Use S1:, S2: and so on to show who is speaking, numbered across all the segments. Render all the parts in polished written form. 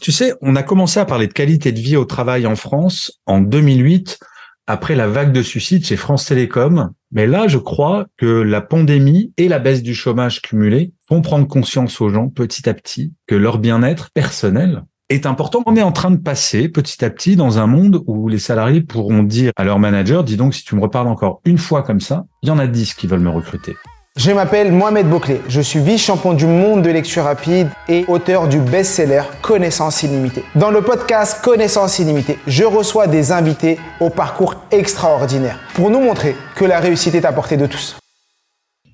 S1: Tu sais, on a commencé à parler de qualité de vie au travail en France en 2008, après la vague de suicides chez France Télécom. Mais là, je crois que la pandémie et la baisse du chômage cumulé font prendre conscience aux gens petit à petit que leur bien-être personnel est important. On est en train de passer petit à petit dans un monde où les salariés pourront dire à leur manager, dis donc, si tu me reparles encore une fois comme ça, il y en a 10 qui veulent me recruter.
S2: Je m'appelle Mohamed Bouclé, je suis vice-champion du monde de lecture rapide et auteur du best-seller Connaissance illimitée. Dans le podcast Connaissance illimitée, je reçois des invités au parcours extraordinaire pour nous montrer que la réussite est à portée de tous.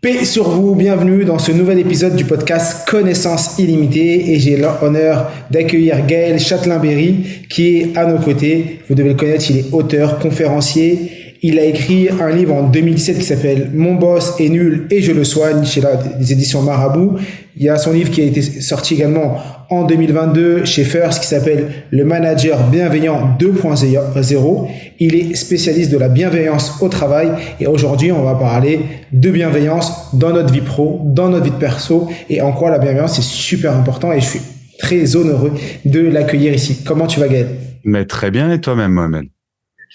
S2: Paix sur vous, bienvenue dans ce nouvel épisode du podcast Connaissance illimitée et j'ai l'honneur d'accueillir Gaël Châtelain-Berry qui est à nos côtés. Vous devez le connaître, il est auteur, conférencier. Il a écrit un livre en 2017 qui s'appelle « Mon boss est nul et je le soigne » chez les éditions Marabout. Il y a son livre qui a été sorti également en 2022 chez First qui s'appelle « Le manager bienveillant 2.0 ». Il est spécialiste de la bienveillance au travail et aujourd'hui on va parler de bienveillance dans notre vie pro, dans notre vie perso et en quoi la bienveillance est super important et je suis très honoreux de l'accueillir ici. Comment tu vas Gaël ?
S1: Mais très bien, et toi-même, Mohamed ?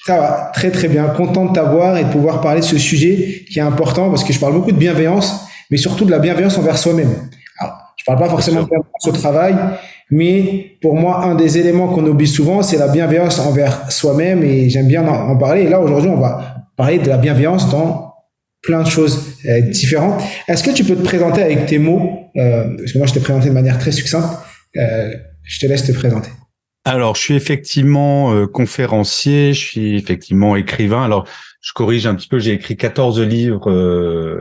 S2: Ça va, très très bien. Content de t'avoir et de pouvoir parler de ce sujet qui est important parce que je parle beaucoup de bienveillance, mais surtout de la bienveillance envers soi-même. Alors, je parle pas forcément de bienveillance au travail, mais pour moi, un des éléments qu'on oublie souvent, c'est la bienveillance envers soi-même et j'aime bien en parler. Et là, aujourd'hui, on va parler de la bienveillance dans plein de choses différentes. Est-ce que tu peux te présenter avec tes mots parce que moi, je t'ai présenté de manière très succincte. Je te laisse te présenter.
S1: Alors, je suis effectivement conférencier, je suis effectivement écrivain. Alors, je corrige un petit peu, j'ai écrit 14 livres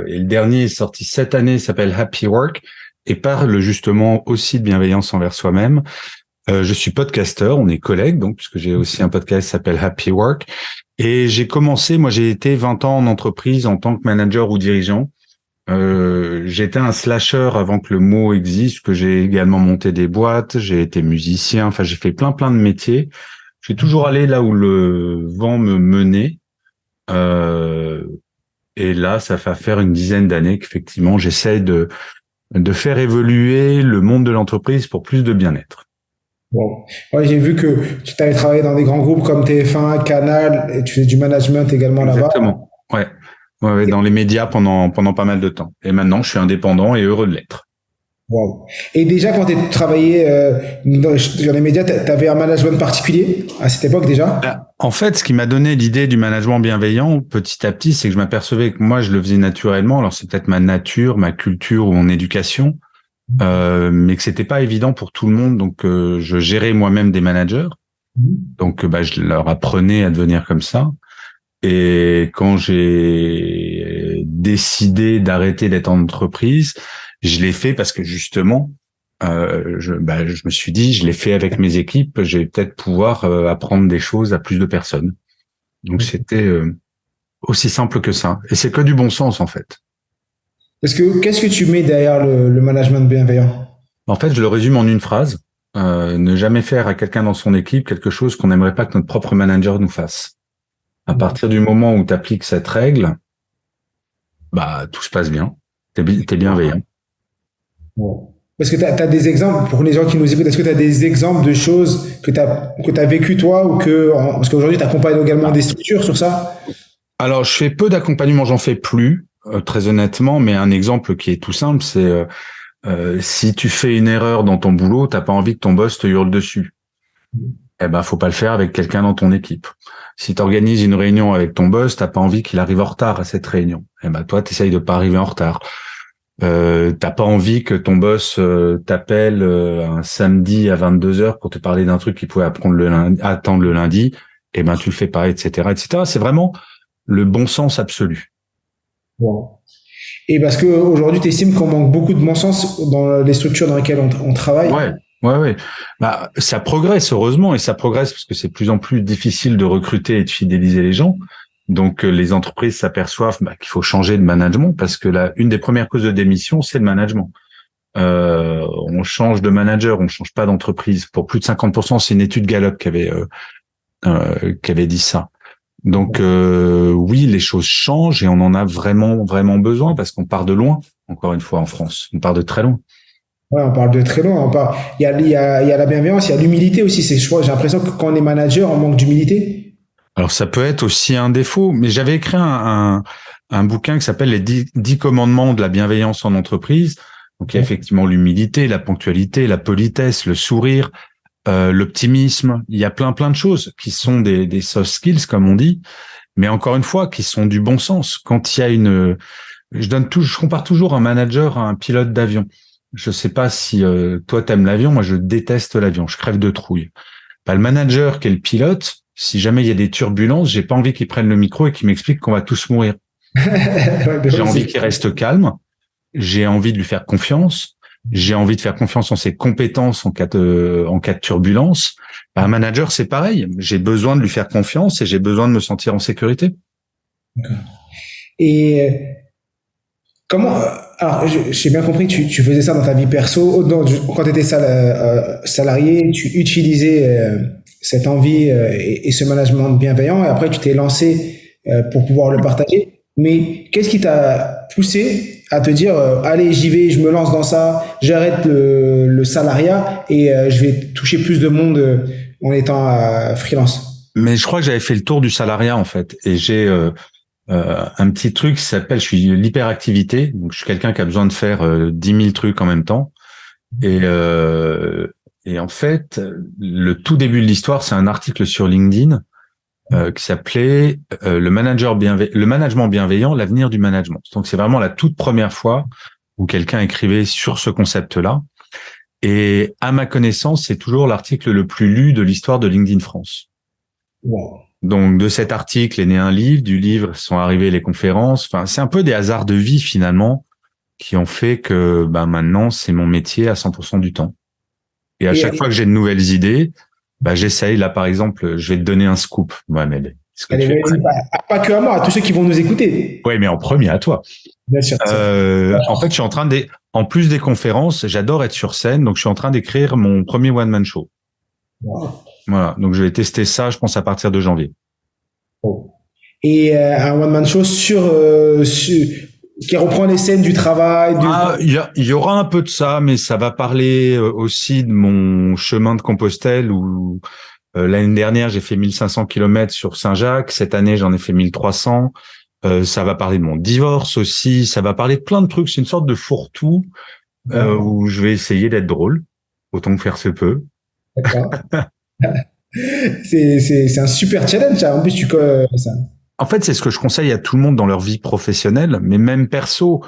S1: et le dernier est sorti cette année, il s'appelle Happy Work et parle justement aussi de bienveillance envers soi-même. Je suis podcasteur, on est collègues, donc puisque j'ai aussi un podcast qui s'appelle Happy Work. Et j'ai commencé, moi j'ai été 20 ans en entreprise en tant que manager ou dirigeant. J'étais un slasher avant que le mot existe, que j'ai également monté des boîtes, j'ai été musicien, enfin j'ai fait plein de métiers. J'ai toujours allé là où le vent me menait. Et là, ça fait faire une dizaine d'années qu'effectivement j'essaie de faire évoluer le monde de l'entreprise pour plus de bien-être.
S2: Bon. Ouais, j'ai vu que tu avais travaillé dans des grands groupes comme TF1, Canal, et tu fais du management également là-bas.
S1: Exactement, ouais. Ouais, dans les médias pendant pas mal de temps. Et maintenant, je suis indépendant et heureux de l'être.
S2: Wow. Et déjà, quand tu travaillais dans les médias, tu avais un management particulier à cette époque déjà ?
S1: En fait, ce qui m'a donné l'idée du management bienveillant petit à petit, c'est que je m'apercevais que moi, je le faisais naturellement. Alors, c'est peut-être ma nature, ma culture ou mon éducation, mais que c'était pas évident pour tout le monde. Donc, je gérais moi-même des managers. Donc, je leur apprenais à devenir comme ça. Et quand j'ai décidé d'arrêter d'être en entreprise, je l'ai fait parce que justement, je me suis dit, je l'ai fait avec mes équipes, je vais peut-être pouvoir apprendre des choses à plus de personnes. Donc c'était aussi simple que ça. Et c'est que du bon sens en fait.
S2: Parce que qu'est-ce que tu mets derrière le management bienveillant ?
S1: En fait, je le résume en une phrase. Ne jamais faire à quelqu'un dans son équipe quelque chose qu'on n'aimerait pas que notre propre manager nous fasse. À partir du moment où tu appliques cette règle, tout se passe bien. T'es bienveillant.
S2: Bon. Parce que tu as des exemples, pour les gens qui nous écoutent, est-ce que tu as des exemples de choses que tu as vécu toi ou parce qu'aujourd'hui tu accompagnes également des structures sur ça ?
S1: Alors, je fais peu d'accompagnement, j'en fais plus, très honnêtement, mais un exemple qui est tout simple, c'est si tu fais une erreur dans ton boulot, t'as pas envie que ton boss te hurle dessus. Faut pas le faire avec quelqu'un dans ton équipe. Si tu organises une réunion avec ton boss, t'as pas envie qu'il arrive en retard à cette réunion. Toi, t'essayes de pas arriver en retard. T'as pas envie que ton boss t'appelle un samedi à 22h pour te parler d'un truc qu'il pouvait attendre le lundi. Tu le fais pareil, etc., etc. C'est vraiment le bon sens absolu.
S2: Wow. Et parce que aujourd'hui, tu estimes qu'on manque beaucoup de bon sens dans les structures dans lesquelles on travaille.
S1: Ouais. Ça progresse, heureusement, et ça progresse parce que c'est de plus en plus difficile de recruter et de fidéliser les gens. Donc, les entreprises s'aperçoivent qu'il faut changer de management parce que une des premières causes de démission, c'est le management. On change de manager, on change pas d'entreprise. Pour plus de 50%, c'est une étude Gallup qui avait dit ça. Donc, oui, les choses changent et on en a vraiment, vraiment besoin parce qu'on part de loin, encore une fois, en France. On part de très loin.
S2: Ouais, on parle de très loin. Il y a la bienveillance, il y a l'humilité aussi. Je crois, j'ai l'impression que quand on est manager, on manque d'humilité.
S1: Alors ça peut être aussi un défaut, mais j'avais écrit un bouquin qui s'appelle Les 10 commandements de la bienveillance en entreprise. Donc il y a
S2: Ouais.
S1: effectivement l'humilité, la ponctualité, la politesse, le sourire, l'optimisme. Il y a plein de choses qui sont des soft skills comme on dit, mais encore une fois qui sont du bon sens. Quand il y a je compare toujours un manager à un pilote d'avion. Je sais pas si toi t'aimes l'avion, moi je déteste l'avion, je crève de trouille. Bah, le manager qui est le pilote, si jamais il y a des turbulences, j'ai pas envie qu'il prenne le micro et qu'il m'explique qu'on va tous mourir.
S2: Ouais, ben
S1: J'ai
S2: oui,
S1: envie qu'il reste calme, j'ai envie de lui faire confiance, j'ai envie de faire confiance en ses compétences en cas de turbulence. Bah, un manager, c'est pareil. J'ai besoin de lui faire confiance et j'ai besoin de me sentir en sécurité.
S2: Et comment, alors, j'ai bien compris, tu faisais ça dans ta vie perso. Quand tu étais salarié, tu utilisais cette envie et ce management bienveillant, et après tu t'es lancé pour pouvoir le partager. Mais qu'est-ce qui t'a poussé à te dire, allez, j'y vais, je me lance dans ça, j'arrête le salariat et je vais toucher plus de monde en étant freelance?
S1: Mais je crois que j'avais fait le tour du salariat en fait, et j'ai un petit truc qui s'appelle, je suis l'hyperactivité, donc je suis quelqu'un qui a besoin de faire 10 000 trucs en même temps. Et, euh, et en fait, le tout début de l'histoire, c'est un article sur LinkedIn qui s'appelait le management bienveillant, l'avenir du management. Donc c'est vraiment la toute première fois où quelqu'un écrivait sur ce concept-là. Et à ma connaissance, c'est toujours l'article le plus lu de l'histoire de LinkedIn France.
S2: Wow.
S1: Donc de cet article est né un livre, du livre sont arrivées les conférences. Enfin, c'est un peu des hasards de vie finalement qui ont fait que bah, maintenant c'est mon métier à 100% du temps. Et à
S2: Et,
S1: chaque fois que j'ai de nouvelles idées, bah, j'essaye. Là, par exemple, je vais te donner un scoop, Mohamed. Est-ce que
S2: allez,
S1: tu es
S2: vas-y,
S1: prêt?
S2: pas que à moi, à tous ceux qui vont nous écouter.
S1: Oui, mais en premier à toi.
S2: Bien sûr.
S1: En fait, je suis en train en plus des conférences, j'adore être sur scène, donc je suis en train d'écrire mon premier one-man show.
S2: Wow.
S1: Voilà. Donc je vais tester ça, je pense, à partir de janvier.
S2: Oh. Et un one-man show qui reprend les scènes du travail.
S1: Ah, il y aura un peu de ça, mais ça va parler aussi de mon chemin de Compostelle où l'année dernière, j'ai fait 1500 kilomètres sur Saint-Jacques. Cette année, j'en ai fait 1300. Ça va parler de mon divorce aussi. Ça va parler de plein de trucs. C'est une sorte de fourre-tout où je vais essayer d'être drôle, autant que faire se peut.
S2: D'accord. C'est un super challenge, ça. En plus, ça.
S1: En fait, c'est ce que je conseille à tout le monde dans leur vie professionnelle, mais même perso.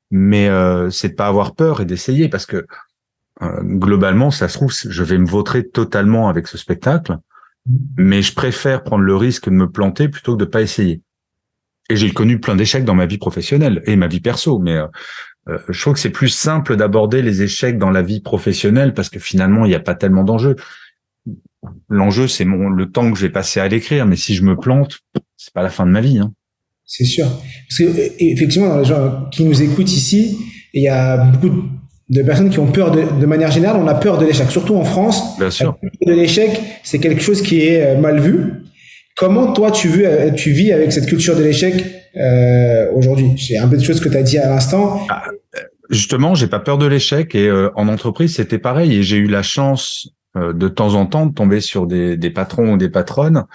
S1: Mais c'est de pas avoir peur et d'essayer parce que globalement, ça se trouve, je vais me vautrer totalement avec ce spectacle, mais je préfère prendre le risque de me planter plutôt que de pas essayer. Et j'ai connu plein d'échecs dans ma vie professionnelle et ma vie perso, mais je trouve que c'est plus simple d'aborder les échecs dans la vie professionnelle parce que finalement, il n'y a pas tellement d'enjeux. L'enjeu, c'est le temps que je vais passer à l'écrire, mais si je me plante, c'est pas la fin de ma vie. Hein.
S2: C'est sûr. Parce que, effectivement, dans les gens qui nous écoutent ici, il y a beaucoup de personnes qui ont peur de manière générale, on a peur de l'échec. Surtout en France,
S1: Bien sûr.
S2: la culture de l'échec, c'est quelque chose qui est mal vu. Comment toi tu vis avec cette culture de l'échec aujourd'hui? C'est un peu de choses que tu as dit à l'instant.
S1: Ah, justement, j'ai pas peur de l'échec et en entreprise, c'était pareil. Et j'ai eu la chance de temps en temps de tomber sur des patrons ou des patronnes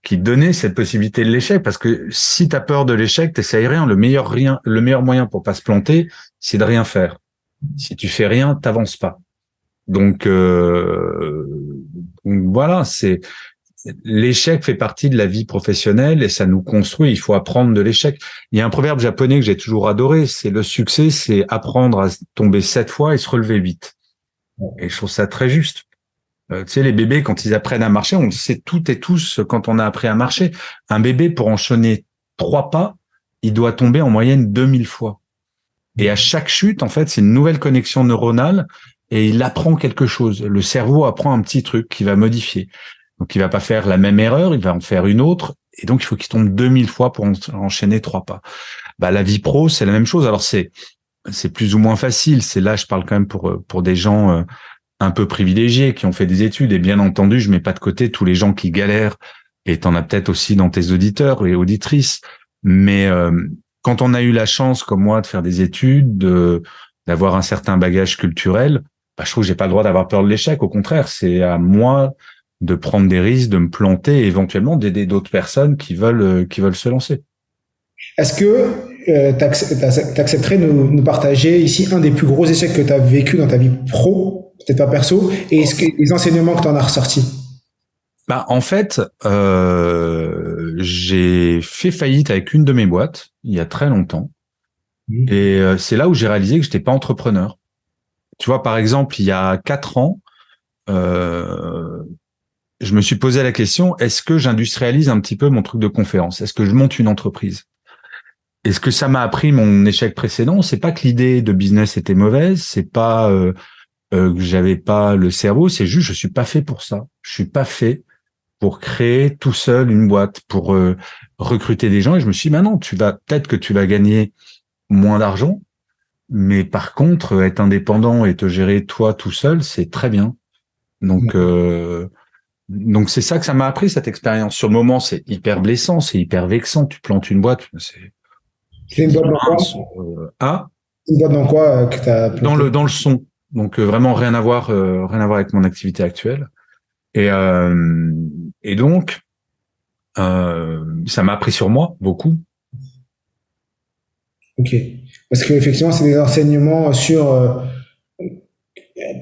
S1: qui donnaient cette possibilité de l'échec. Parce que si tu as peur de l'échec, t'essayes rien. Le meilleur moyen pour pas se planter, c'est de rien faire. Si tu fais rien, t'avances pas. Donc voilà, l'échec fait partie de la vie professionnelle et ça nous construit. Il faut apprendre de l'échec. Il y a un proverbe japonais que j'ai toujours adoré, c'est le succès, c'est apprendre à tomber 7 fois et se relever 8. Et je trouve ça très juste. Tu sais, les bébés, quand ils apprennent à marcher, on le sait toutes et tous quand on a appris à marcher. Un bébé, pour enchaîner 3 pas, il doit tomber en moyenne 2000 fois. Et à chaque chute, en fait, c'est une nouvelle connexion neuronale et il apprend quelque chose. Le cerveau apprend un petit truc qu'il va modifier. Donc, il va pas faire la même erreur, il va en faire une autre. Et donc, il faut qu'il tombe 2000 fois pour enchaîner 3 pas. Bah, la vie pro, c'est la même chose. Alors, c'est plus ou moins facile. C'est là, je parle quand même pour des gens un peu privilégiés qui ont fait des études. Et bien entendu, je mets pas de côté tous les gens qui galèrent. Et t'en as peut-être aussi dans tes auditeurs et auditrices. Mais quand on a eu la chance, comme moi, de faire des études, d'avoir un certain bagage culturel, je trouve que j'ai pas le droit d'avoir peur de l'échec. Au contraire, c'est à moi de prendre des risques, de me planter et éventuellement d'aider d'autres personnes qui veulent se lancer.
S2: Est-ce que tu accepterais de nous partager ici un des plus gros échecs que tu as vécu dans ta vie pro, peut-être pas perso, et est-ce que les enseignements que tu en as ressortis?
S1: En fait, j'ai fait faillite avec une de mes boîtes il y a très longtemps. Et c'est là où j'ai réalisé que j'étais pas entrepreneur. Tu vois, par exemple, il y a 4 ans, je me suis posé la question, est-ce que j'industrialise un petit peu mon truc de conférence? Est-ce que je monte une entreprise? Et ce que ça m'a appris mon échec précédent, c'est pas que l'idée de business était mauvaise, c'est pas que j'avais pas le cerveau, c'est juste je suis pas fait pour ça. Je suis pas fait pour créer tout seul une boîte, pour recruter des gens. Et je me suis dit, non, peut-être que tu vas gagner moins d'argent, mais par contre, être indépendant et te gérer toi tout seul, c'est très bien. Donc c'est ça que ça m'a appris, cette expérience. Sur le moment, c'est hyper blessant, c'est hyper vexant. Tu plantes une boîte,
S2: C'est une boîte dans quoi? Une boîte dans quoi que tu as planté?
S1: Dans le son. Donc vraiment rien à voir avec mon activité actuelle. Et donc ça m'a appris sur moi beaucoup.
S2: Ok. Parce que effectivement, c'est des enseignements sur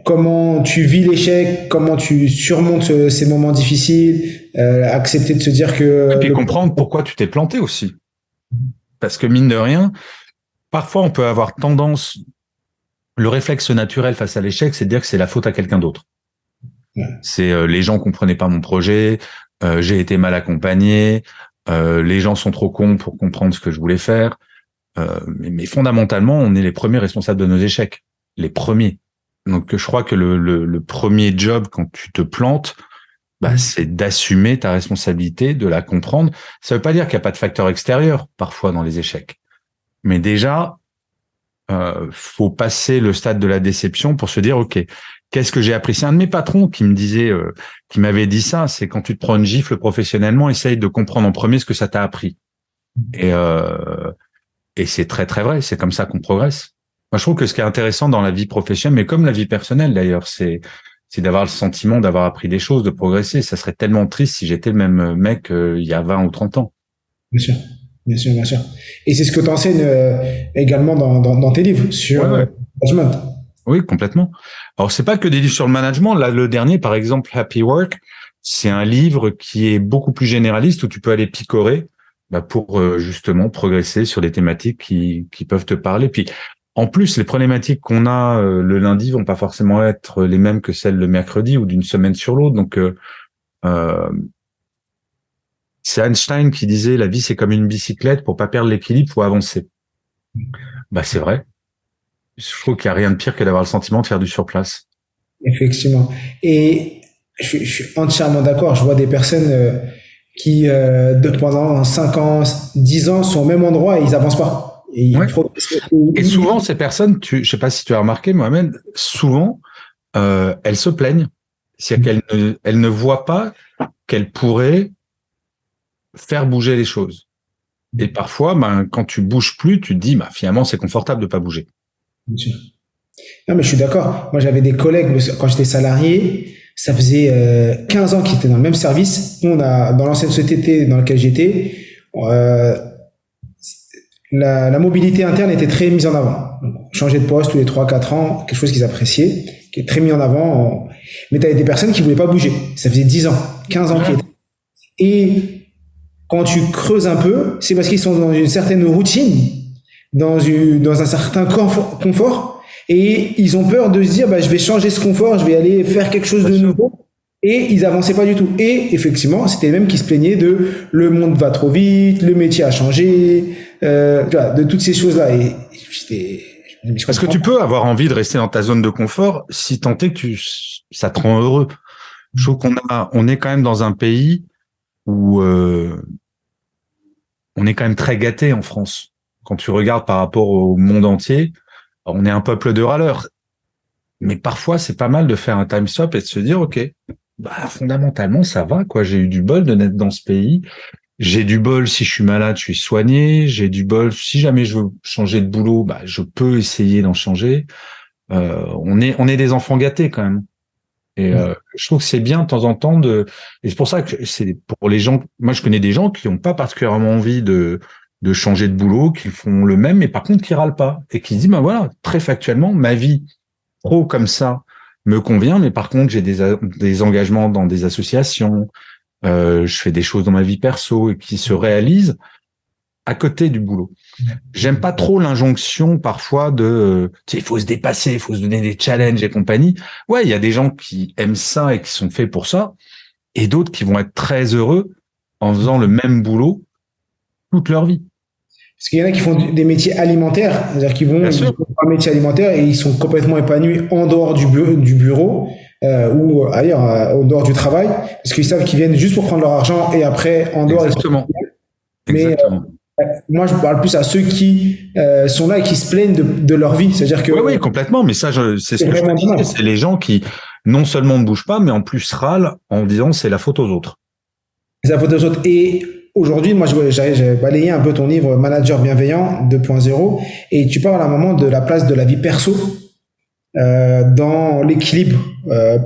S2: comment tu vis l'échec, comment tu surmontes ces moments difficiles, accepter de se dire que...
S1: Et puis comprendre pourquoi tu t'es planté aussi. Parce que mine de rien, parfois on peut avoir tendance, le réflexe naturel face à l'échec, c'est de dire que c'est la faute à quelqu'un d'autre. Ouais. C'est les gens comprenaient pas mon projet, j'ai été mal accompagné, les gens sont trop cons pour comprendre ce que je voulais faire. Mais fondamentalement, on est les premiers responsables de nos échecs. Les premiers. Donc je crois que le premier job quand tu te plantes, c'est d'assumer ta responsabilité, de la comprendre. Ça veut pas dire qu'il n'y a pas de facteurs extérieurs parfois dans les échecs. Mais déjà, faut passer le stade de la déception pour se dire, OK, qu'est-ce que j'ai appris? C'est un de mes patrons qui me disait, qui m'avait dit ça, c'est quand tu te prends une gifle professionnellement, essaye de comprendre en premier ce que ça t'a appris. Et c'est très, très vrai. C'est comme ça qu'on progresse. Moi, je trouve que ce qui est intéressant dans la vie professionnelle, mais comme la vie personnelle d'ailleurs, c'est d'avoir le sentiment d'avoir appris des choses, de progresser. Ça serait tellement triste si j'étais le même mec il y a 20 ou 30 ans.
S2: Bien sûr, bien sûr, bien sûr. Et c'est ce que tu enseignes également dans tes livres sur le management.
S1: Oui, complètement. Alors, c'est pas que des livres sur le management. Là, le dernier, par exemple, Happy Work, c'est un livre qui est beaucoup plus généraliste où tu peux aller picorer pour justement progresser sur des thématiques qui peuvent te parler. Puis, en plus, les problématiques qu'on a le lundi vont pas forcément être les mêmes que celles le mercredi ou d'une semaine sur l'autre. Donc, c'est Einstein qui disait la vie c'est comme une bicyclette, pour pas perdre l'équilibre, faut avancer. C'est vrai. Je trouve qu'il y a rien de pire que d'avoir le sentiment de faire du surplace.
S2: Effectivement. Et je suis entièrement d'accord. Je vois des personnes qui pendant 5 ans, 10 ans sont au même endroit et ils avancent pas.
S1: Et souvent, ces personnes, je sais pas si tu as remarqué, Mohamed, souvent, elles se plaignent. C'est-à-dire qu'elles ne voient pas qu'elles pourraient faire bouger les choses. Et parfois, quand tu bouges plus, tu te dis, finalement, c'est confortable de pas bouger.
S2: Bien sûr. Non, mais je suis d'accord. Moi, j'avais des collègues, quand j'étais salarié, ça faisait 15 ans qu'ils étaient dans le même service. Nous, dans l'ancienne société dans laquelle j'étais, la mobilité interne était très mise en avant. Donc, changer de poste tous les 3-4 ans, quelque chose qu'ils appréciaient, qui est très mis en avant. Mais tu avais des personnes qui voulaient pas bouger. Ça faisait 10 ans, 15 ans qu'ils étaient. Et quand tu creuses un peu, c'est parce qu'ils sont dans une certaine routine, dans un certain confort, et ils ont peur de se dire, je vais changer ce confort, je vais aller faire quelque chose de nouveau. Et ils avançaient pas du tout. Et effectivement, c'était les mêmes qui se plaignaient de le monde va trop vite, le métier a changé, de toutes ces choses-là. Et
S1: parce que tu peux avoir envie de rester dans ta zone de confort si tant est que ça te rend heureux. Je trouve on est quand même dans un pays où on est quand même très gâté en France. Quand tu regardes par rapport au monde entier, on est un peuple de râleurs. Mais parfois, c'est pas mal de faire un time stop et de se dire, OK, fondamentalement, ça va, quoi. J'ai eu du bol de naître dans ce pays. J'ai du bol si je suis malade, je suis soigné. J'ai du bol si jamais je veux changer de boulot, je peux essayer d'en changer. on est des enfants gâtés quand même. Et je trouve que c'est bien de temps en temps et c'est pour ça que c'est pour les gens. Moi, je connais des gens qui n'ont pas particulièrement envie de changer de boulot, qui font le même, mais par contre qui râlent pas et qui se disent, ben voilà, très factuellement, ma vie pro comme ça me convient, mais par contre j'ai des engagements dans des associations, je fais des choses dans ma vie perso et qui se réalisent à côté du boulot. J'aime pas trop l'injonction parfois tu sais, il faut se dépasser, il faut se donner des challenges et compagnie. Ouais, il y a des gens qui aiment ça et qui sont faits pour ça, et d'autres qui vont être très heureux en faisant le même boulot toute leur vie.
S2: Parce qu'il y en a qui font des métiers alimentaires, c'est-à-dire ils font un métier alimentaire et ils sont complètement épanouis en dehors du bureau ou ailleurs, en dehors du travail, parce qu'ils savent qu'ils viennent juste pour prendre leur argent et après, en dehors,
S1: Exactement.
S2: Mais
S1: Exactement.
S2: Moi, je parle plus à ceux qui sont là et qui se plaignent de leur vie. C'est-à-dire que
S1: Oui, complètement. Mais ça, c'est ce que je te disais. C'est les gens qui non seulement ne bougent pas, mais en plus râlent en disant c'est la faute aux autres.
S2: C'est la faute aux autres. Et aujourd'hui, moi, j'ai balayé un peu ton livre Manager bienveillant 2.0 et tu parles à un moment de la place de la vie perso dans l'équilibre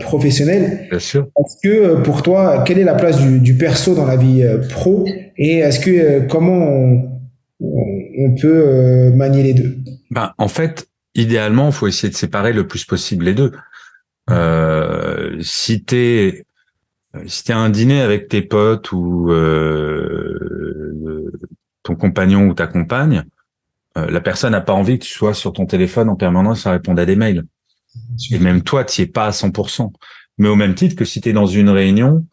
S2: professionnel.
S1: Bien sûr.
S2: Est-ce que pour toi, quelle est la place du perso dans la vie pro et est-ce que comment on peut manier les deux?
S1: En fait, idéalement, il faut essayer de séparer le plus possible les deux. Si t'es à un dîner avec tes potes ou ton compagnon ou ta compagne, la personne n'a pas envie que tu sois sur ton téléphone en permanence à répondre à des mails. Et même toi, tu n'y es pas à 100%. Mais au même titre que si tu es dans une réunion,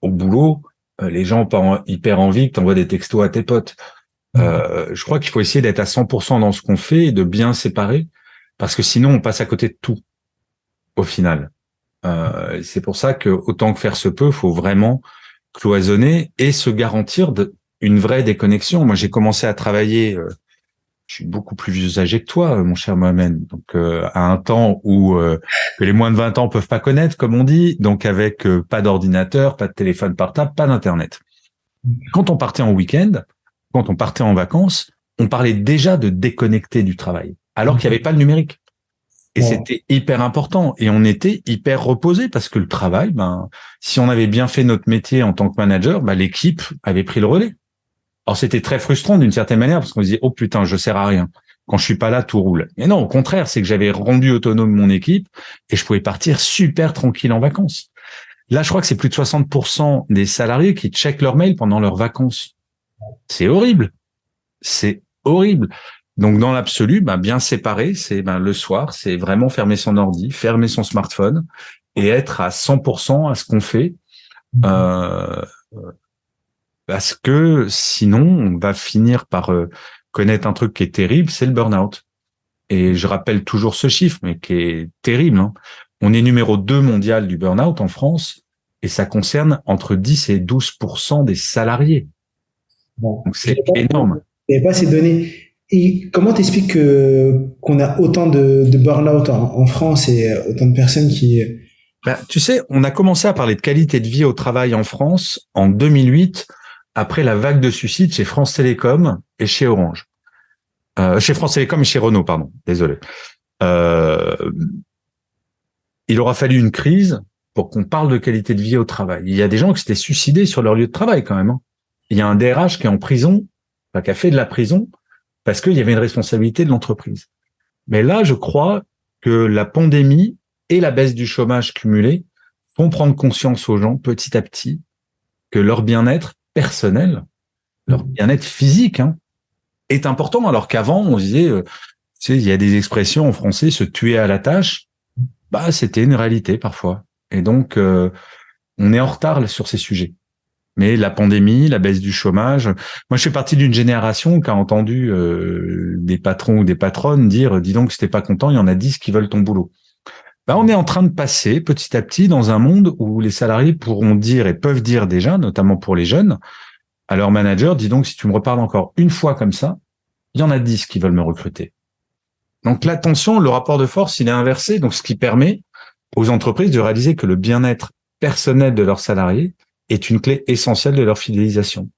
S1: au boulot, les gens ont pas hyper envie que tu envoies des textos à tes potes. Je crois qu'il faut essayer d'être à 100% dans ce qu'on fait et de bien séparer, parce que sinon on passe à côté de tout, au final. C'est pour ça que, autant que faire se peut, faut vraiment cloisonner et se garantir une vraie déconnexion. Moi, j'ai commencé à travailler, je suis beaucoup plus âgé que toi, mon cher Mohamed, donc à un temps où que les moins de 20 ans peuvent pas connaître, comme on dit, donc avec pas d'ordinateur, pas de téléphone portable, pas d'internet. Quand on partait en week-end, quand on partait en vacances, on parlait déjà de déconnecter du travail, alors qu'il n'y avait pas le numérique. Et c'était hyper important. Et on était hyper reposé parce que le travail, si on avait bien fait notre métier en tant que manager, l'équipe avait pris le relais. Alors c'était très frustrant d'une certaine manière parce qu'on se disait, oh putain, je sers à rien. Quand je suis pas là, tout roule. Mais non, au contraire, c'est que j'avais rendu autonome mon équipe et je pouvais partir super tranquille en vacances. Là, je crois que c'est plus de 60% des salariés qui checkent leur mail pendant leurs vacances. C'est horrible. C'est horrible. Donc, dans l'absolu, bien séparer, c'est le soir, c'est vraiment fermer son ordi, fermer son smartphone et être à 100% à ce qu'on fait. Parce que sinon, on va finir par connaître un truc qui est terrible, c'est le burn-out. Et je rappelle toujours ce chiffre, mais qui est terrible. On est numéro 2 mondial du burn-out en France et ça concerne entre 10 et 12% des salariés. Donc, c'est énorme.
S2: Il n'y avait pas ces données. Et comment t'expliques qu'on a autant de burn-out en France et autant de personnes qui...
S1: Tu sais, on a commencé à parler de qualité de vie au travail en France en 2008, après la vague de suicides chez France Télécom et chez Orange. Chez France Télécom et chez Renault, pardon. Désolé. Il aura fallu une crise pour qu'on parle de qualité de vie au travail. Il y a des gens qui s'étaient suicidés sur leur lieu de travail quand même. Il y a un DRH qui est en prison, qui a fait de la prison, parce qu'il y avait une responsabilité de l'entreprise. Mais là, je crois que la pandémie et la baisse du chômage cumulé font prendre conscience aux gens petit à petit que leur bien-être personnel, leur bien-être physique est important, alors qu'avant, on disait, tu sais, il y a des expressions en français, se tuer à la tâche, c'était une réalité parfois. Et donc, on est en retard sur ces sujets. Mais la pandémie, la baisse du chômage, moi je fais partie d'une génération qui a entendu des patrons ou des patronnes dire, dis donc, si t'es pas content, il y en a 10 qui veulent ton boulot. On est en train de passer petit à petit dans un monde où les salariés pourront dire et peuvent dire déjà, notamment pour les jeunes, à leur manager, dis donc, si tu me reparles encore une fois comme ça, il y en a 10 qui veulent me recruter. Donc l'attention, le rapport de force, il est inversé, donc ce qui permet aux entreprises de réaliser que le bien-être personnel de leurs salariés est une clé essentielle de leur fidélisation.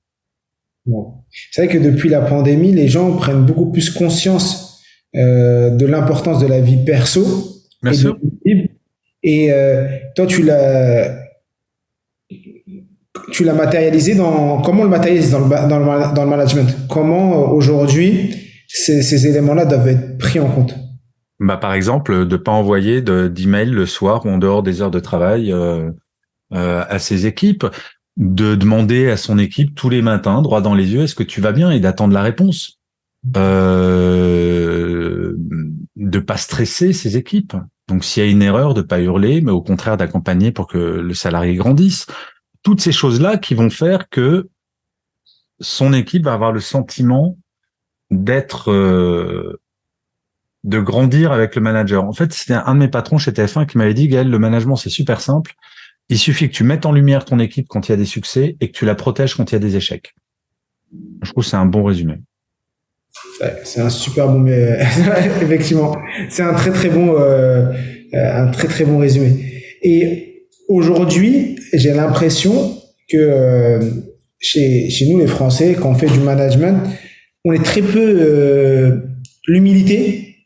S2: C'est vrai que depuis la pandémie, les gens prennent beaucoup plus conscience de l'importance de la vie perso
S1: Bien
S2: et de
S1: sûr.
S2: l'équilibre. Et toi, tu l'as matérialisé comment on le matérialise dans le management? Comment aujourd'hui ces éléments-là doivent être pris en compte?
S1: Bah, par exemple, de pas envoyer d'email le soir ou en dehors des heures de travail à ses équipes, de demander à son équipe tous les matins, droit dans les yeux, est-ce que tu vas bien et d'attendre la réponse. De pas stresser ses équipes. Donc, s'il y a une erreur, de pas hurler, mais au contraire d'accompagner pour que le salarié grandisse. Toutes ces choses-là qui vont faire que son équipe va avoir le sentiment d'être, de grandir avec le manager. En fait, c'était un de mes patrons chez TF1 qui m'avait dit, Gaël, le management, c'est super simple. Il suffit que tu mettes en lumière ton équipe quand il y a des succès et que tu la protèges quand il y a des échecs. Je trouve que c'est un bon résumé.
S2: Ouais, c'est un super bon, effectivement, c'est un très très bon résumé. Et aujourd'hui, j'ai l'impression que chez nous les Français, quand on fait du management, on est très peu l'humilité,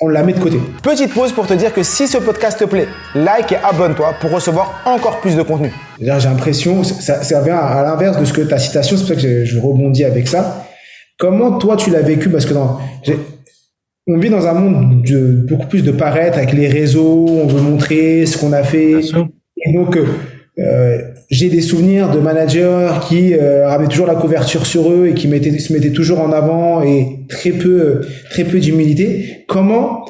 S2: on la met de côté. Petite pause pour te dire que si ce podcast te plaît, like et abonne-toi pour recevoir encore plus de contenu. J'ai l'impression, ça vient à l'inverse de ce que ta citation, c'est pour ça que je rebondis avec ça. Comment toi tu l'as vécu? Parce que on vit dans un monde de beaucoup plus de paraître avec les réseaux, on veut montrer ce qu'on a fait. Et donc, j'ai des souvenirs de managers qui avaient toujours la couverture sur eux et qui se mettaient toujours en avant et très peu d'humilité. Comment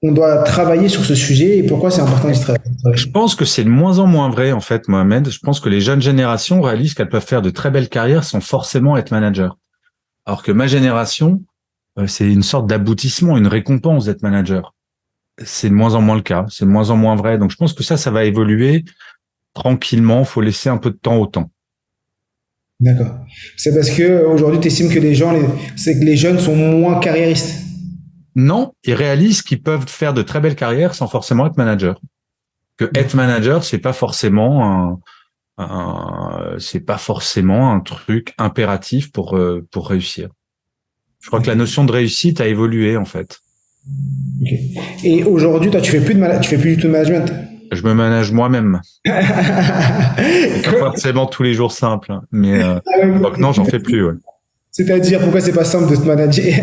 S2: on doit travailler sur ce sujet et pourquoi c'est important d'y travailler?
S1: Je pense que c'est de moins en moins vrai, en fait, Mohamed. Je pense que les jeunes générations réalisent qu'elles peuvent faire de très belles carrières sans forcément être manager. Alors que ma génération, c'est une sorte d'aboutissement, une récompense d'être manager. C'est de moins en moins le cas, c'est de moins en moins vrai. Donc je pense que ça va évoluer tranquillement. Faut laisser un peu de temps au temps.
S2: D'accord. C'est parce que aujourd'hui, tu estimes que c'est que les jeunes sont moins carriéristes.
S1: Non, ils réalisent qu'ils peuvent faire de très belles carrières sans forcément être manager. Que être manager, c'est pas forcément c'est pas forcément un truc impératif pour réussir. Je crois que la notion de réussite a évolué en fait.
S2: Okay. Et aujourd'hui, toi, tu fais plus du tout de management.
S1: Je me manage moi-même. Pas forcément tous les jours simple, hein, mais donc non, j'en fais plus. Ouais.
S2: C'est-à-dire, pourquoi c'est pas simple de te manager?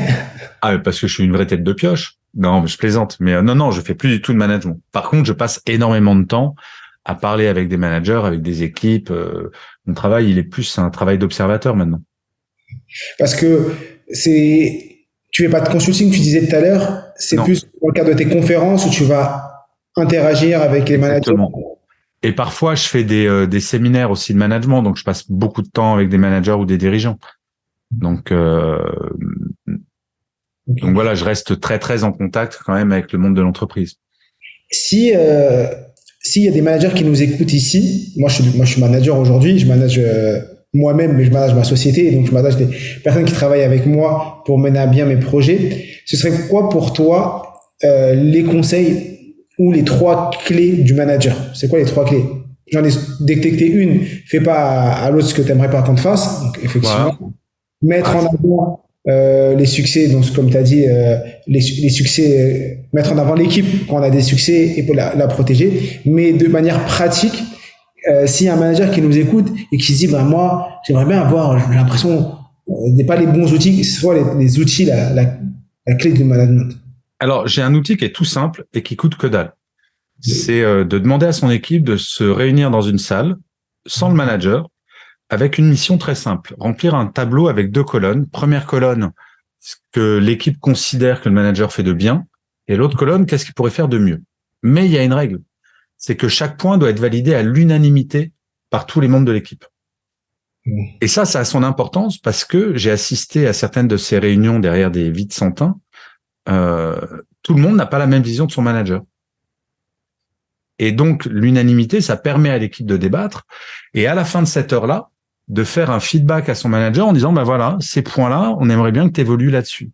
S1: Ah, parce que je suis une vraie tête de pioche. Non, mais je plaisante. Mais non, je fais plus du tout de management. Par contre, je passe énormément de temps à parler avec des managers, avec des équipes. Mon travail, il est plus un travail d'observateur maintenant.
S2: Parce que tu fais pas de consulting, tu disais tout à l'heure, c'est plus dans le cadre de tes conférences où tu vas interagir avec les managers.
S1: Exactement. Et parfois, je fais des séminaires aussi de management, donc je passe beaucoup de temps avec des managers ou des dirigeants. Donc voilà, je reste très très en contact quand même avec le monde de l'entreprise.
S2: S'il y a des managers qui nous écoutent ici, moi je suis manager aujourd'hui, je manage moi-même, mais je manage ma société, donc je manage des personnes qui travaillent avec moi pour mener à bien mes projets. Ce serait quoi pour toi les conseils ou les 3 clés du manager? C'est quoi les 3 clés? J'en ai détecté une, fais pas à l'autre ce que tu aimerais pas qu'on te fasse, donc effectivement. Voilà. Mettre en avant les succès, donc comme tu as dit, les succès, mettre en avant l'équipe quand on a des succès et pour la protéger, mais de manière pratique. S'il y a un manager qui nous écoute et qui se dit, moi, j'aimerais bien avoir, j'ai l'impression, pas les bons outils, c'est quoi les outils, la clé du management?
S1: Alors, j'ai un outil qui est tout simple et qui coûte que dalle. C'est de demander à son équipe de se réunir dans une salle sans le manager avec une mission très simple. Remplir un tableau avec 2 colonnes. Première colonne, ce que l'équipe considère que le manager fait de bien. Et l'autre colonne, qu'est-ce qu'il pourrait faire de mieux. Mais il y a une règle. C'est que chaque point doit être validé à l'unanimité par tous les membres de l'équipe. Et ça a son importance parce que j'ai assisté à certaines de ces réunions derrière des vides sans teint. Tout le monde n'a pas la même vision de son manager. Et donc, l'unanimité, ça permet à l'équipe de débattre. Et à la fin de cette heure-là, de faire un feedback à son manager en disant, voilà, ces points-là, on aimerait bien que tu évolues là-dessus.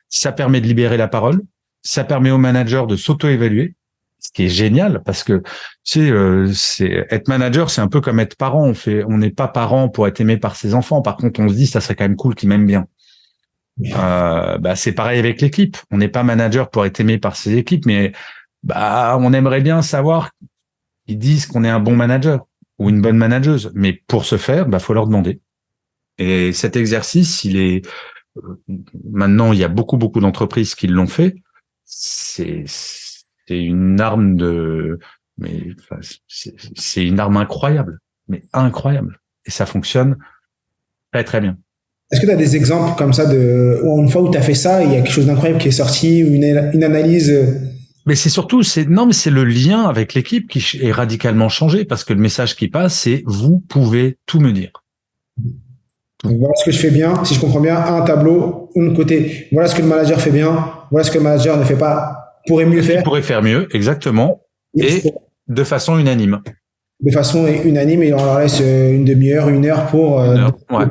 S1: Ça permet de libérer la parole. Ça permet au manager de s'auto-évaluer. Ce qui est génial parce que être manager, c'est un peu comme être parent. On n'est pas parent pour être aimé par ses enfants. Par contre, on se dit ça serait quand même cool qu'ils m'aiment bien. C'est pareil avec l'équipe. On n'est pas manager pour être aimé par ses équipes, mais on aimerait bien savoir qu'ils disent qu'on est un bon manager ou une bonne manageuse. Mais pour ce faire, faut leur demander. Et cet exercice, maintenant, il y a beaucoup d'entreprises qui l'ont fait. C'est une arme c'est une arme incroyable, mais incroyable. Et ça fonctionne très, très bien.
S2: Est-ce que tu as des exemples comme ça une fois où tu as fait ça, il y a quelque chose d'incroyable qui est sorti, une analyse?
S1: Mais c'est surtout, c'est le lien avec l'équipe qui est radicalement changé parce que le message qui passe, c'est vous pouvez tout me dire.
S2: Donc, voilà ce que je fais bien, si je comprends bien, un tableau, un côté. Voilà ce que le manager fait bien, voilà ce que le manager ne fait pas, pourrait mieux faire.
S1: Il pourrait faire mieux, exactement, et de façon unanime.
S2: De façon unanime, et on leur laisse une demi-heure, 1 heure pour.
S1: Ouais.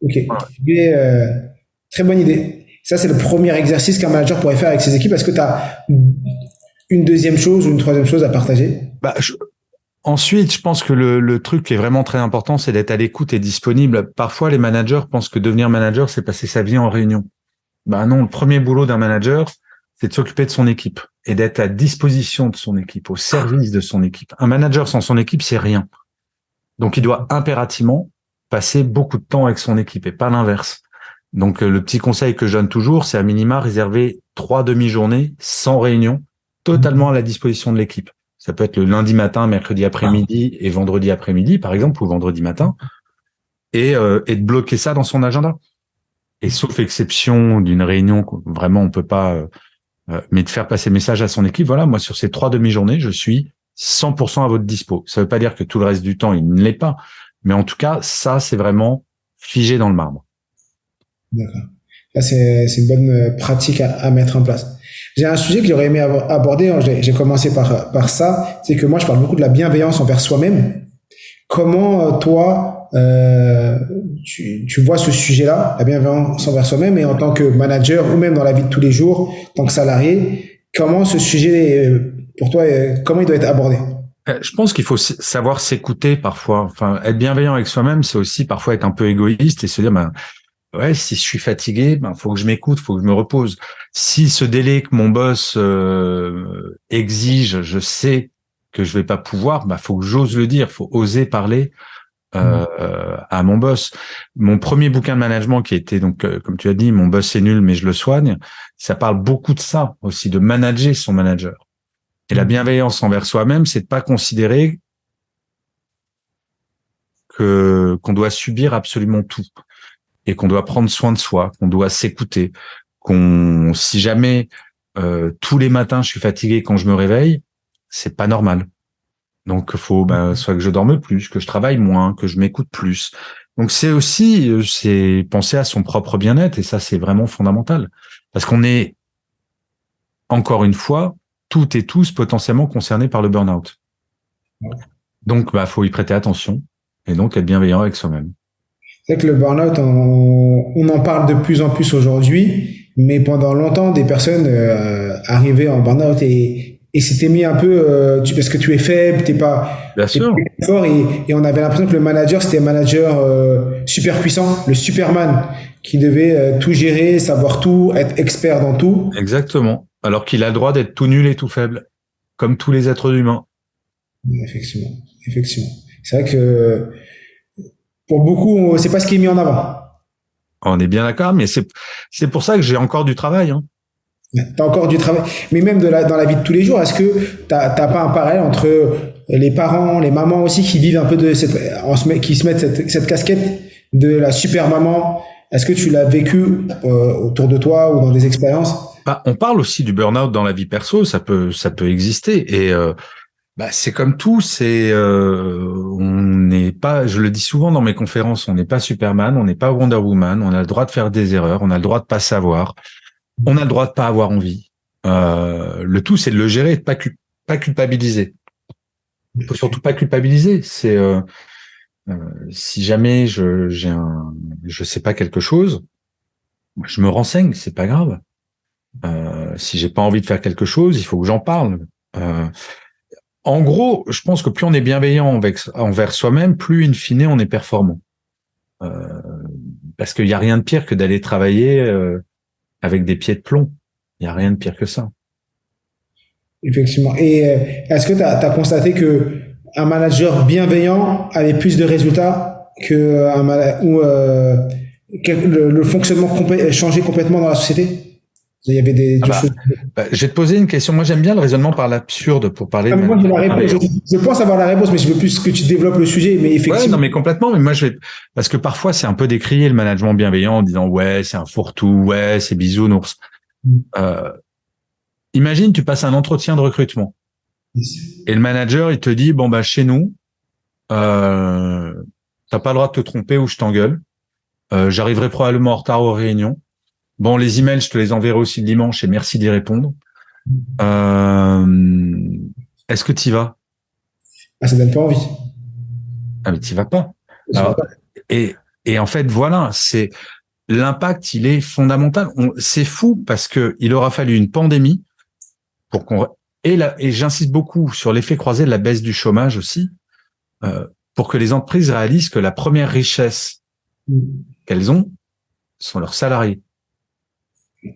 S2: Ok. Très bonne idée. Ça, c'est le premier exercice qu'un manager pourrait faire avec ses équipes. Est-ce que tu as une deuxième chose ou une troisième chose à partager?
S1: Ensuite, je pense que le truc qui est vraiment très important, c'est d'être à l'écoute et disponible. Parfois, les managers pensent que devenir manager, c'est passer sa vie en réunion. Non, le premier boulot d'un manager, c'est de s'occuper de son équipe et d'être à disposition de son équipe, au service de son équipe. Un manager sans son équipe, c'est rien. Donc, il doit impérativement passer beaucoup de temps avec son équipe et pas l'inverse. Donc, le petit conseil que je donne toujours, c'est à minima réserver 3 demi-journées sans réunion, totalement à la disposition de l'équipe. Ça peut être le lundi matin, mercredi après-midi et vendredi après-midi, par exemple, ou vendredi matin, et de bloquer ça dans son agenda. Et sauf exception d'une réunion, vraiment on peut pas, mais de faire passer message à son équipe. Voilà, moi sur ces 3 demi-journées, je suis 100% à votre dispo. Ça veut pas dire que tout le reste du temps il ne l'est pas, mais en tout cas ça c'est vraiment figé dans le marbre.
S2: D'accord. Ça c'est une bonne pratique à mettre en place. J'ai un sujet que j'aurais aimé aborder. J'ai commencé par ça. C'est que moi, je parle beaucoup de la bienveillance envers soi-même. Comment, toi, tu vois ce sujet-là, la bienveillance envers soi-même, et en tant que manager ou même dans la vie de tous les jours, en tant que salarié, comment ce sujet, pour toi, comment il doit être abordé?
S1: Je pense qu'il faut savoir s'écouter parfois. Enfin, être bienveillant avec soi-même, c'est aussi parfois être un peu égoïste et se dire, ouais, si je suis fatigué, faut que je m'écoute, faut que je me repose. Si ce délai que mon boss exige, je sais que je vais pas pouvoir, faut que j'ose le dire, faut oser parler à mon boss. Mon premier bouquin de management qui était donc, comme tu as dit, mon boss est nul mais je le soigne, ça parle beaucoup de ça aussi, de manager son manager. Et la bienveillance envers soi-même, c'est de pas considérer qu'on doit subir absolument tout. Et qu'on doit prendre soin de soi, qu'on doit s'écouter, si jamais tous les matins je suis fatigué quand je me réveille, c'est pas normal. Donc il faut soit que je dorme plus, que je travaille moins, que je m'écoute plus. Donc c'est penser à son propre bien-être et ça c'est vraiment fondamental parce qu'on est encore une fois toutes et tous potentiellement concernés par le burn-out. Donc faut y prêter attention et donc être bienveillant avec soi-même.
S2: C'est vrai que le burn-out, on en parle de plus en plus aujourd'hui, mais pendant longtemps, des personnes arrivaient en burn-out et s'étaient mis un peu, parce que tu es faible, t'es pas fort, et on avait l'impression que le manager, c'était un manager super puissant, le Superman, qui devait tout gérer, savoir tout, être expert dans tout.
S1: Exactement. Alors qu'il a le droit d'être tout nul et tout faible, comme tous les êtres humains.
S2: Effectivement. C'est vrai que pour beaucoup, c'est pas ce qui est mis en avant.
S1: On est bien d'accord, mais c'est pour ça que j'ai encore du travail. Hein.
S2: T'as encore du travail, mais même dans la vie de tous les jours, est-ce que t'as pas un parallèle entre les parents, les mamans aussi qui vivent un peu qui se mettent cette casquette de la super maman? Est-ce que tu l'as vécu autour de toi ou dans des expériences?
S1: On parle aussi du burn-out dans la vie perso, ça peut exister et c'est comme tout, on n'est pas, je le dis souvent dans mes conférences, on n'est pas Superman, on n'est pas Wonder Woman, on a le droit de faire des erreurs, on a le droit de pas savoir, on a le droit de pas avoir envie. Le tout, c'est de le gérer et de pas culpabiliser. Il faut surtout pas culpabiliser. C'est si jamais je sais pas quelque chose, je me renseigne, c'est pas grave. Si j'ai pas envie de faire quelque chose, il faut que j'en parle. En gros, je pense que plus on est bienveillant envers soi-même, plus in fine on est performant. parce qu'il y a rien de pire que d'aller travailler avec des pieds de plomb. Il y a rien de pire que ça.
S2: Effectivement. Et est-ce que tu as constaté que un manager bienveillant avait plus de résultats que que le fonctionnement changé complètement dans la société? Il y avait
S1: Ah
S2: des choses.
S1: je vais te poser une question. Moi, j'aime bien le raisonnement par l'absurde pour parler
S2: Ah,
S1: de
S2: mais moi, j'ai la réponse.
S1: management.
S2: Je pense avoir la réponse, mais je veux plus que tu développes le sujet. Mais
S1: Ouais, non,
S2: effectivement,
S1: mais complètement. Mais moi, parce que parfois, c'est un peu décrié le management bienveillant en disant, ouais, c'est un fourre-tout, ouais, c'est bisounours. Euh, Imagine, tu passes un entretien de recrutement et le manager, il te dit, bon, bah, chez nous, t'as pas le droit de te tromper ou je t'engueule. J'arriverai probablement en retard aux réunions. Bon, les emails, je te les enverrai aussi le dimanche et merci d'y répondre. Est-ce que tu y vas?
S2: ah, ça donne pas envie.
S1: Ah, mais tu y vas pas.
S2: Je vois
S1: Alors,
S2: pas.
S1: et en fait, voilà, c'est l'impact, il est fondamental. C'est fou parce que il aura fallu une pandémie pour qu'on et j'insiste beaucoup sur l'effet croisé de la baisse du chômage aussi, pour que les entreprises réalisent que la première richesse qu'elles ont sont leurs salariés.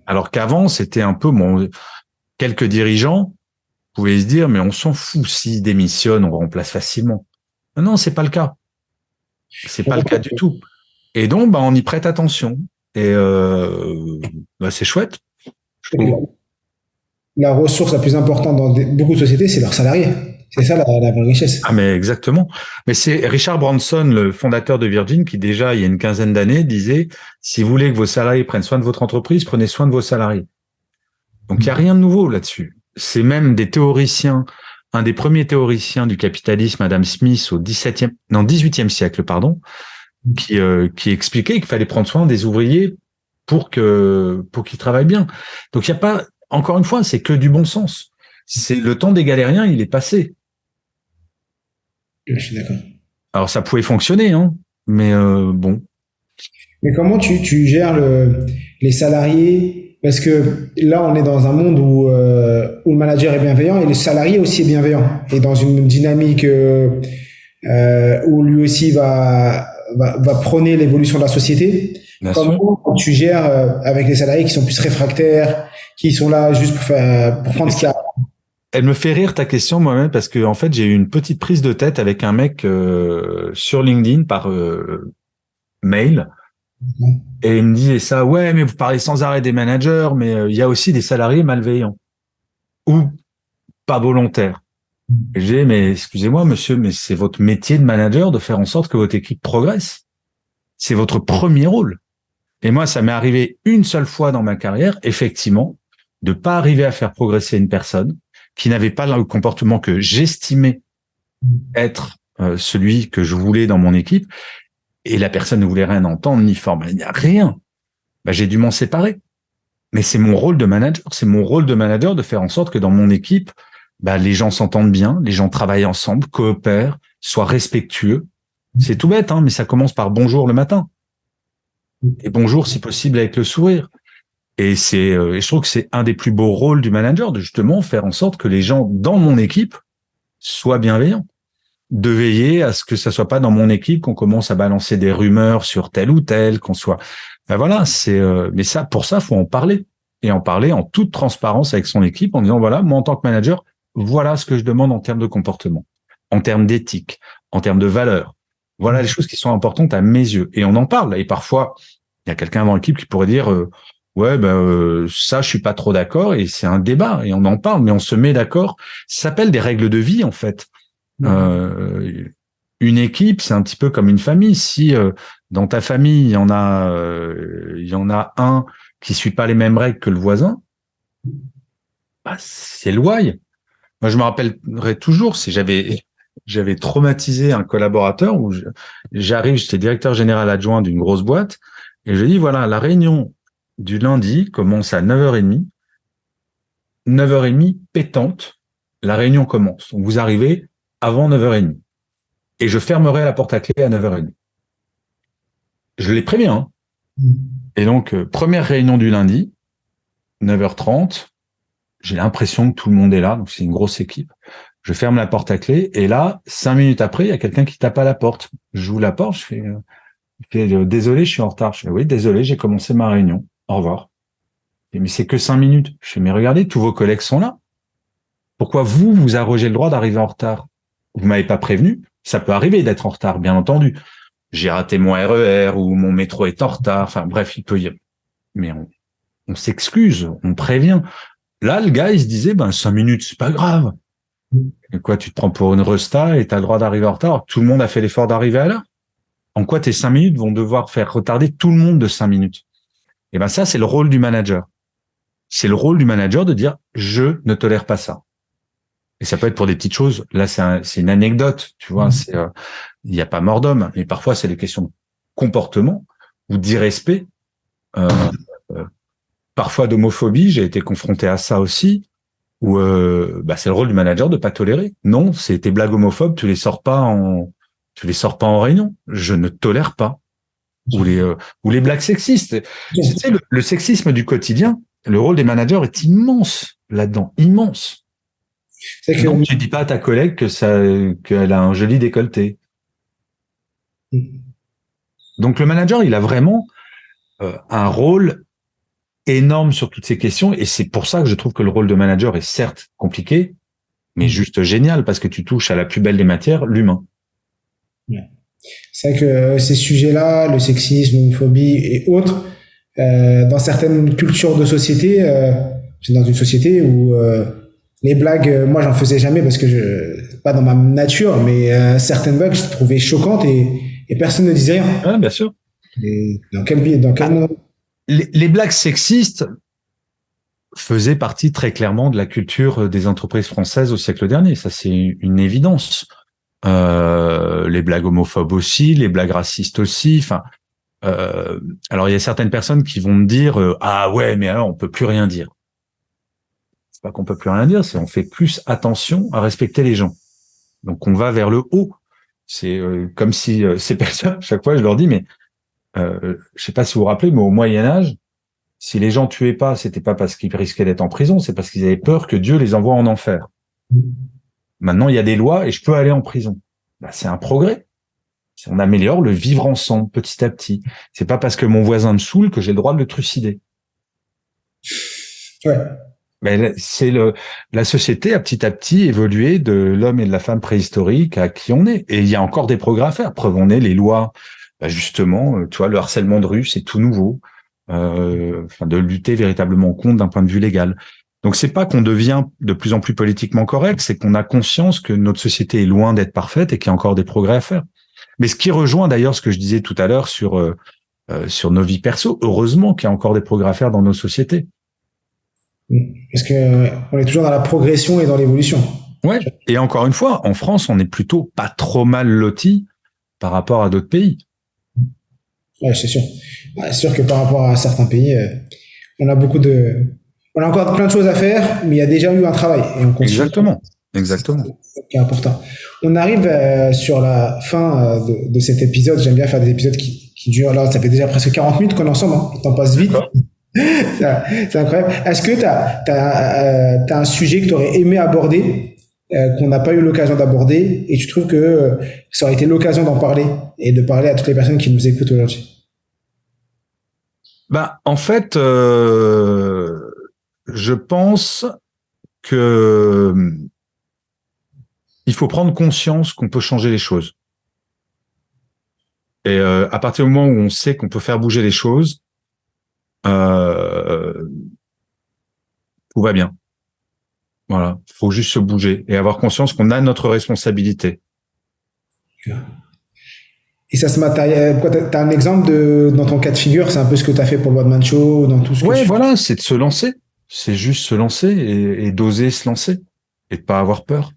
S1: Alors qu'avant, c'était un peu quelques dirigeants pouvaient se dire mais on s'en fout, s'ils démissionnent, on remplace facilement. Non, c'est pas le cas. C'est pas le cas du tout. Et donc, bah, on y prête attention. Et bah, c'est chouette, je trouve.
S2: La ressource la plus importante dans beaucoup de sociétés, c'est leurs salariés. C'est ça la vraie richesse.
S1: Ah, mais exactement. Mais c'est Richard Branson, le fondateur de Virgin, qui déjà, il y a une quinzaine d'années, disait, si vous voulez que vos salariés prennent soin de votre entreprise, prenez soin de vos salariés. Donc, il n'y a rien de nouveau là-dessus. C'est même des théoriciens, un des premiers théoriciens du capitalisme, Adam Smith, au 18e siècle, pardon, qui expliquait qu'il fallait prendre soin des ouvriers pour qu'ils travaillent bien. Donc, il n'y a pas, encore une fois, c'est que du bon sens. C'est le temps des galériens, il est passé.
S2: Je suis d'accord.
S1: Alors, ça pouvait fonctionner, hein, mais bon.
S2: Mais comment tu gères les salariés? Parce que là, on est dans un monde où le manager est bienveillant et le salarié aussi est bienveillant. Et dans une dynamique où lui aussi va prôner l'évolution de la société.
S1: Bien sûr.
S2: Comment tu gères avec les salariés qui sont plus réfractaires, qui sont là juste pour prendre ce qu'il y a?
S1: Elle me fait rire ta question moi-même parce que en fait j'ai eu une petite prise de tête avec un mec sur LinkedIn par mail et il me disait ça, ouais mais vous parlez sans arrêt des managers mais il y a aussi des salariés malveillants ou pas volontaires. Et j'ai dit, mais excusez-moi monsieur, mais c'est votre métier de manager de faire en sorte que votre équipe progresse. C'est votre premier rôle. Et moi ça m'est arrivé une seule fois dans ma carrière effectivement de pas arriver à faire progresser une personne qui n'avait pas le comportement que j'estimais être celui que je voulais dans mon équipe, et la personne ne voulait rien entendre, ni former, ni rien. Bah, j'ai dû m'en séparer. Mais c'est mon rôle de manager. C'est mon rôle de manager de faire en sorte que dans mon équipe, bah, les gens s'entendent bien, les gens travaillent ensemble, coopèrent, soient respectueux. C'est tout bête, hein, mais ça commence par bonjour le matin. Et bonjour, si possible, avec le sourire. Et je trouve que c'est un des plus beaux rôles du manager, de justement faire en sorte que les gens dans mon équipe soient bienveillants. De veiller à ce que ça soit pas dans mon équipe qu'on commence à balancer des rumeurs sur tel ou tel, qu'on soit. Ben voilà, mais ça, pour ça, faut en parler. Et en parler en toute transparence avec son équipe en disant, voilà, moi, en tant que manager, voilà ce que je demande en termes de comportement, en termes d'éthique, en termes de valeurs. Voilà les choses qui sont importantes à mes yeux. Et on en parle. Et parfois, il y a quelqu'un dans l'équipe qui pourrait dire, ouais, ça, je suis pas trop d'accord, et c'est un débat, et on en parle, mais on se met d'accord. Ça s'appelle des règles de vie, en fait. Une équipe, c'est un petit peu comme une famille. Si dans ta famille, il y en a un qui suit pas les mêmes règles que le voisin, bah, c'est le why. Moi, je me rappellerai toujours, si j'avais traumatisé un collaborateur où j'étais directeur général adjoint d'une grosse boîte, et je dis, voilà, la réunion du lundi commence à 9h30. 9h30 pétante, la réunion commence. Donc, vous arrivez avant 9h30. Et je fermerai la porte à clé à 9h30. Je les préviens. Hein. Et donc, première réunion du lundi, 9h30. J'ai l'impression que tout le monde est là, donc c'est une grosse équipe. Je ferme la porte à clé, et là, 5 minutes après, il y a quelqu'un qui tape à la porte. J'ouvre la porte, je fais Il fait désolé, je suis en retard. Je fais oui, désolé, j'ai commencé ma réunion. Au revoir. Mais c'est que 5 minutes. Je fais mais regardez, tous vos collègues sont là. Pourquoi vous arrogez le droit d'arriver en retard? Vous m'avez pas prévenu. Ça peut arriver d'être en retard, bien entendu. J'ai raté mon RER ou mon métro est en retard. Enfin bref, il peut y... Mais on s'excuse, on prévient. Là, le gars, il se disait, 5 minutes, c'est pas grave. Et quoi, tu te prends pour une resta et t'as le droit d'arriver en retard. Tout le monde a fait l'effort d'arriver à l'heure. En quoi tes 5 minutes vont devoir faire retarder tout le monde de 5 minutes? Et ça, c'est le rôle du manager. C'est le rôle du manager de dire, je ne tolère pas ça. Et ça peut être pour des petites choses. Là, c'est une anecdote, tu vois. Il n'y a pas mort d'homme, mais parfois c'est des questions de comportement ou d'irrespect, parfois d'homophobie. J'ai été confronté à ça aussi. Où c'est le rôle du manager de pas tolérer. Non, c'est tes blagues homophobes, tu les sors pas en réunion. Je ne tolère pas. Ou les blagues sexistes. Tu sais, le sexisme du quotidien, le rôle des managers est immense là-dedans, immense. C'est que donc, tu dis pas à ta collègue qu'elle a un joli décolleté. Donc le manager, il a vraiment un rôle énorme sur toutes ces questions, et c'est pour ça que je trouve que le rôle de manager est certes compliqué, mais juste génial, parce que tu touches à la plus belle des matières, l'humain.
S2: C'est vrai que ces sujets-là, le sexisme, l'homophobie et autres, dans certaines cultures de société, c'est dans une société où les blagues, moi j'en faisais jamais parce que pas dans ma nature, mais certaines blagues je trouvais choquantes et personne ne disait rien.
S1: Ah, bien sûr.
S2: Et dans quel monde?
S1: Les blagues sexistes faisaient partie très clairement de la culture des entreprises françaises au siècle dernier. Ça, c'est une évidence. Les blagues homophobes aussi, les blagues racistes aussi. Enfin, alors il y a certaines personnes qui vont me dire ah ouais, mais alors on peut plus rien dire. C'est pas qu'on peut plus rien dire, c'est on fait plus attention à respecter les gens. Donc on va vers le haut. C'est comme si ces personnes, à chaque fois je leur dis mais je sais pas si vous vous rappelez, mais au Moyen-Âge, si les gens tuaient pas, c'était pas parce qu'ils risquaient d'être en prison, c'est parce qu'ils avaient peur que Dieu les envoie en enfer. Maintenant, il y a des lois et je peux aller en prison. C'est un progrès. On améliore le vivre ensemble petit à petit. C'est pas parce que mon voisin me saoule que j'ai le droit de le trucider.
S2: Ouais.
S1: Mais c'est la société a petit à petit évolué de l'homme et de la femme préhistorique à qui on est. Et il y a encore des progrès à faire. Preuve en est, les lois, justement, tu vois, le harcèlement de rue, c'est tout nouveau. De lutter véritablement contre d'un point de vue légal. Donc c'est pas qu'on devient de plus en plus politiquement correct, c'est qu'on a conscience que notre société est loin d'être parfaite et qu'il y a encore des progrès à faire. Mais ce qui rejoint d'ailleurs ce que je disais tout à l'heure sur nos vies perso, heureusement qu'il y a encore des progrès à faire dans nos sociétés.
S2: Parce que on est toujours dans la progression et dans l'évolution.
S1: Ouais. Et encore une fois, en France, on est plutôt pas trop mal lotis par rapport à d'autres pays.
S2: Ouais, c'est sûr. C'est sûr que par rapport à certains pays, on a encore plein de choses à faire, mais il y a déjà eu un travail. Et on continue.
S1: Exactement.
S2: C'est important. On arrive sur la fin de cet épisode. J'aime bien faire des épisodes qui durent. Là, ça fait déjà presque 40 minutes qu'on est ensemble. Hein. Le temps passe vite. C'est incroyable. Est-ce que t'as un sujet que tu aurais aimé aborder, qu'on n'a pas eu l'occasion d'aborder, et tu trouves que ça aurait été l'occasion d'en parler et de parler à toutes les personnes qui nous écoutent aujourd'hui?
S1: En fait, je pense que il faut prendre conscience qu'on peut changer les choses. Et à partir du moment où on sait qu'on peut faire bouger les choses, tout va bien. Voilà, faut juste se bouger et avoir conscience qu'on a notre responsabilité.
S2: Et ça se matérialise. T'as un exemple dans ton cas de figure, c'est un peu ce que t'as fait pour le One Man Show, dans tout ce que
S1: ouais, voilà, c'est de se lancer. C'est juste se lancer et d'oser se lancer et de pas avoir peur.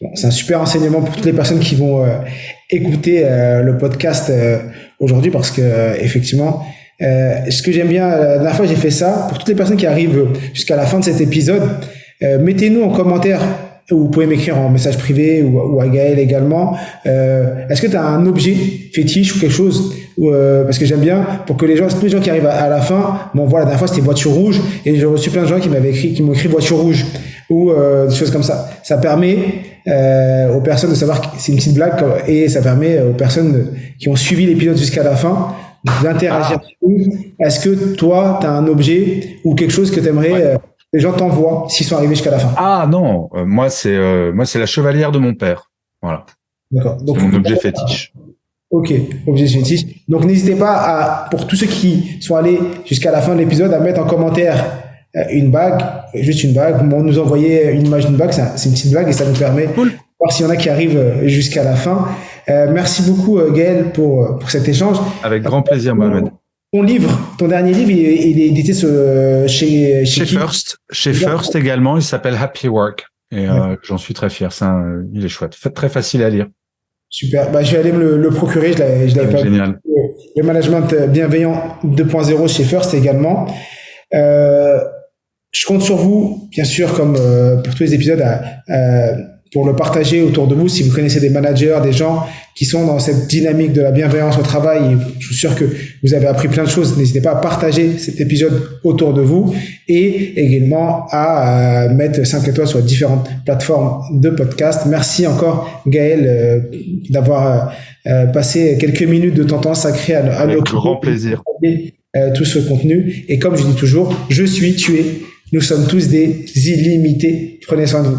S2: Bon, c'est un super enseignement pour toutes les personnes qui vont écouter le podcast aujourd'hui, parce que effectivement, ce que j'aime bien, la dernière fois j'ai fait ça, pour toutes les personnes qui arrivent jusqu'à la fin de cet épisode, mettez-nous en commentaire, ou vous pouvez m'écrire en message privé ou à Gaël également, est-ce que tu as un objet fétiche ou quelque chose, parce que j'aime bien, pour que tous les gens qui arrivent à la fin, bon voilà, la dernière fois c'était voiture rouge, et j'ai reçu plein de gens qui m'ont écrit voiture rouge, ou des choses comme ça. Ça permet aux personnes de savoir que c'est une petite blague et ça permet aux personnes qui ont suivi l'épisode jusqu'à la fin d'interagir. Est-ce que toi, tu as un objet ou quelque chose que tu aimerais les gens t'envoient s'ils sont arrivés jusqu'à la fin?
S1: Ah non, moi c'est la chevalière de mon père. Voilà.
S2: D'accord. Donc,
S1: c'est mon objet fétiche.
S2: Ok, objet fétiche. Donc n'hésitez pas pour tous ceux qui sont allés jusqu'à la fin de l'épisode, à mettre en commentaire une bague, juste une bague, nous envoyer une image d'une bague, c'est une petite blague et ça nous permet de voir s'il y en a qui arrivent jusqu'à la fin. Merci beaucoup Gaël pour cet échange.
S1: Avec grand plaisir, Mohamed.
S2: Ton dernier livre, il est édité chez
S1: First. Chez First également, il s'appelle Happy Work. Et j'en suis très fier, il est chouette. Très facile à lire.
S2: Super, je vais aller me le procurer, je l'avais pas.
S1: Génial.
S2: Le management bienveillant 2.0 chez First également. Je compte sur vous, bien sûr, comme pour tous les épisodes, pour le partager autour de vous. Si vous connaissez des managers, des gens qui sont dans cette dynamique de la bienveillance au travail, je suis sûr que vous avez appris plein de choses. N'hésitez pas à partager cet épisode autour de vous et également à mettre 5 étoiles sur différentes plateformes de podcast. Merci encore Gaël d'avoir passé quelques minutes de ton temps sacré à
S1: nos grand plaisir.
S2: Tout ce contenu. Et comme je dis toujours, je suis tué. Nous sommes tous des illimités. Prenez soin de vous.